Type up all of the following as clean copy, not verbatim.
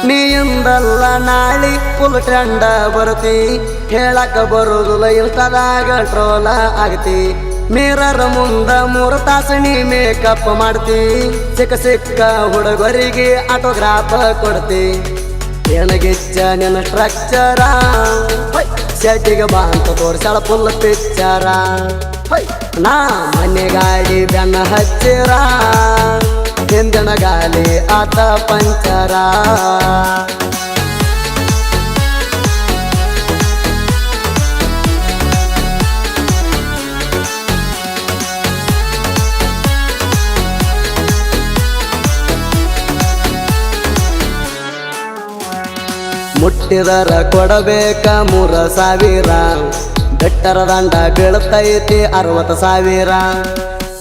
ನೀಂದಲ್ಲ ನಾಳಿ ಫುಲ್ ಟ್ರೆಂಡ ಬರ್ತಿ ಹೇಳಕ ಬರುದಿಲ್ಲ ಇನ್ಸ್ಟಾದಾಗ ಟ್ರೋಲ ಆಗ್ತಿ ಮಿರರ್ ಮುಂದ 3 ತಾಸು ನೀ ಮೇಕಪ್ ಮಾಡ್ತಿ ಸಿಕ್ಕ ಸಿಕ್ಕ ಹುಡುಗರಿಗೆ ಆಟೋಗ್ರಾಫ್ ಕೊಡ್ತಿ ಏನಗಿಚ್ಚ ನಿನ್ನ ಸ್ಟ್ರಕ್ಚರ ಶೆಟ್ಟಿಗೆ ಬಾ ಅಂತ ತೋರ್ಸಾಳ ಫುಲ್ ಪಿಕ್ಚರ ನಾ ಮನೆ ಗಾಡಿ ಬೆನ್ನ ಹಚ್ಚಿರ ಹಿಂದಿನ ಗಾಲಿ ಆತ ಪಂಚರ ಮುಟ್ಟಿದರ ಕೊಡಬೇಕ 3,000 ಬೆಟ್ಟರ ದಂಡ ಬೀಳ್ತೈತಿ 60,000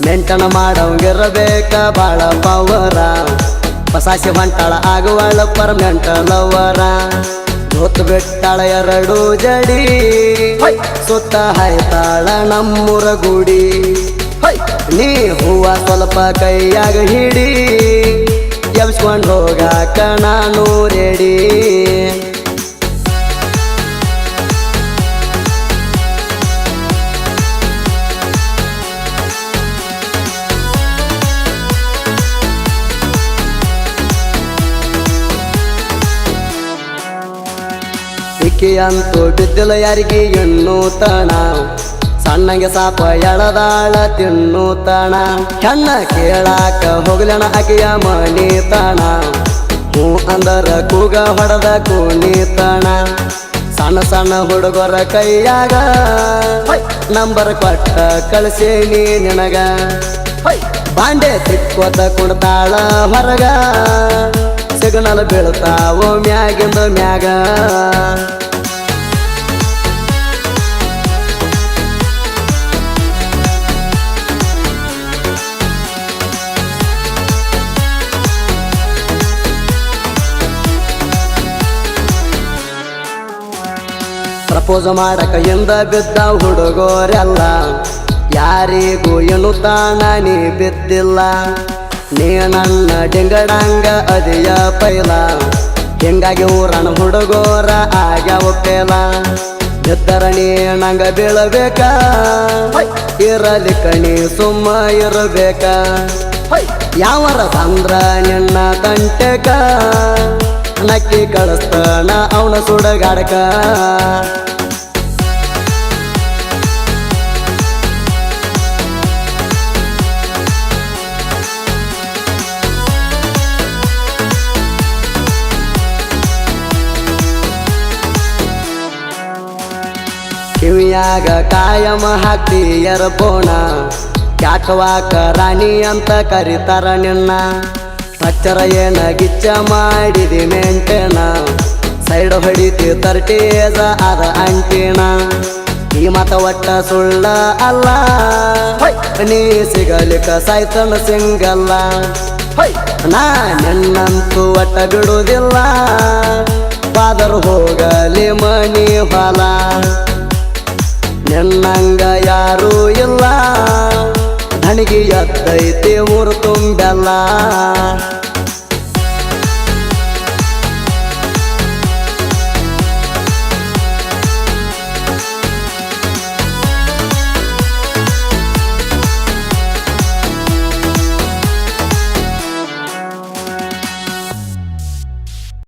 ಮೆಂಟನ ಮಾಡವಂಗಿರಬೇಕ ಬಾಳ ಪವರ ಪಸಾಸಿ ಹೊಂಟಾಳ ಆಗುವಳ ಪರ್ಮನೆಂಟ್ ಲವರ ಹೊತ್ತು ಬಿಟ್ಟಾಳ 2 ಜಡಿ ಸುತ್ತ ಹಾಯ್ತಾಳ ನಮ್ಮೂರ ಗುಡಿ ನೀ ಹೂವ ಸ್ವಲ್ಪ ಕೈಯಾಗ ಹಿಡಿ ಎಬ್ಸ್ಕೊಂಡ್ ಹೋಗಾಕ ನಾನು ರೆಡಿ ಅಂತೂ ಬಿದ್ದಿಲ್ಲ ಯಾರಿಗೆ ಎಣ್ಣು ತಣ ಸಣ್ಣಗೆ ಸಾಪ ಎಳದಾಳ ತಿನ್ನು ತಣ ಹೆಣ್ಣ ಕೇಳಾಕ ಹೋಗ್ಲಣ ಆಕೆಯ ಮನಿ ತಣ ಹೂ ಅಂದರ ಕೂಗ ಹೊಡೆದ ಕೂನಿ ತಣ ಸಣ್ಣ ಸಣ್ಣ ಹುಡುಗರ ಕೈಯಾಗ ನಂಬರ್ ಕೊಟ್ಟ ಕಳಿಸೇನಿ ನಿನಗ ಬಾಂಡೆ ತಿಕ್ಕೋತ ಕುಡ್ತಾಳ ಹೊರಗ ಸಿಗ್ನಲ್ ಬೀಳ್ತಾವೋ ಮ್ಯಾಗಿಂದ ಮ್ಯಾಗ ಪ್ರಪೋಸ್ ಮಾಡಕ ಎಂದ ಬಿದ್ದ ಹುಡುಗೋರೆಲ್ಲ ಯಾರಿಗೂ ಏನು ತಾಣ ನೀ ಬಿದ್ದಿಲ್ಲ ನೀ ನನ್ನ ಡಿಂಗಡಂಗ ಅದಿಯ ಪೈಲ ಹಿಂಗಾಗಿ ಊರಣ ಹುಡುಗೋರ ಆಗ್ಯಾವ ಪೇಲ ಬಿದ್ದರ ನೀ ನಂಗ ಬೀಳಬೇಕ ಇರಲಿಕ್ಕ ನೀ ಸುಮ್ಮ ಇರಬೇಕ ಯಾವರ ತಂದ್ರ ನಿನ್ನ ತಂಟೆಕ ನಕ್ಕಿ ಕಳಿಸ್ತಾನ ಅವನ ಸುಡಗಾಡಕ ಕಿವಿಯಾಗ ಕಾಯಮ ಹಾಕ್ತಿ ಎರ್ಬೋಣ ಕ್ಯಾಕವಾಕ ರಾಣಿ ಅಂತ ಕರಿತಾರ ನಿನ್ನ ಸ್ಟ್ರಕ್ಚರ ಏನ ಗಿಚ್ಚ ಮಾಡಿದಿ ಮೇಂಟೇನ ಸೈಡ್ ಹೊಡಿತಿ 30 ಏಜ ಅದ ಅಂಟಿನ ಈ ಮಾತ ಒಟ್ಟ ಸುಳ್ಳ ಅಲ್ಲ ನೀ ಸಿಗಲಿಕ್ಕ ಸಾಯ್ತನ ಸಿಂಗಲ್ಲ ನಾ ನಿನ್ನಂತೂ ಒಟ್ಟ ಬಿಡುವುದಿಲ್ಲ ಫಾದರ್ ಹೋಗಲಿ ಮನಿ ಹೊಲ ನಿನ್ನಂಗ ಯಾರೂ ಇಲ್ಲ ನನಗೆ ಎತ್ತೈತಿ ಊರು ತುಂಬೆಲ್ಲ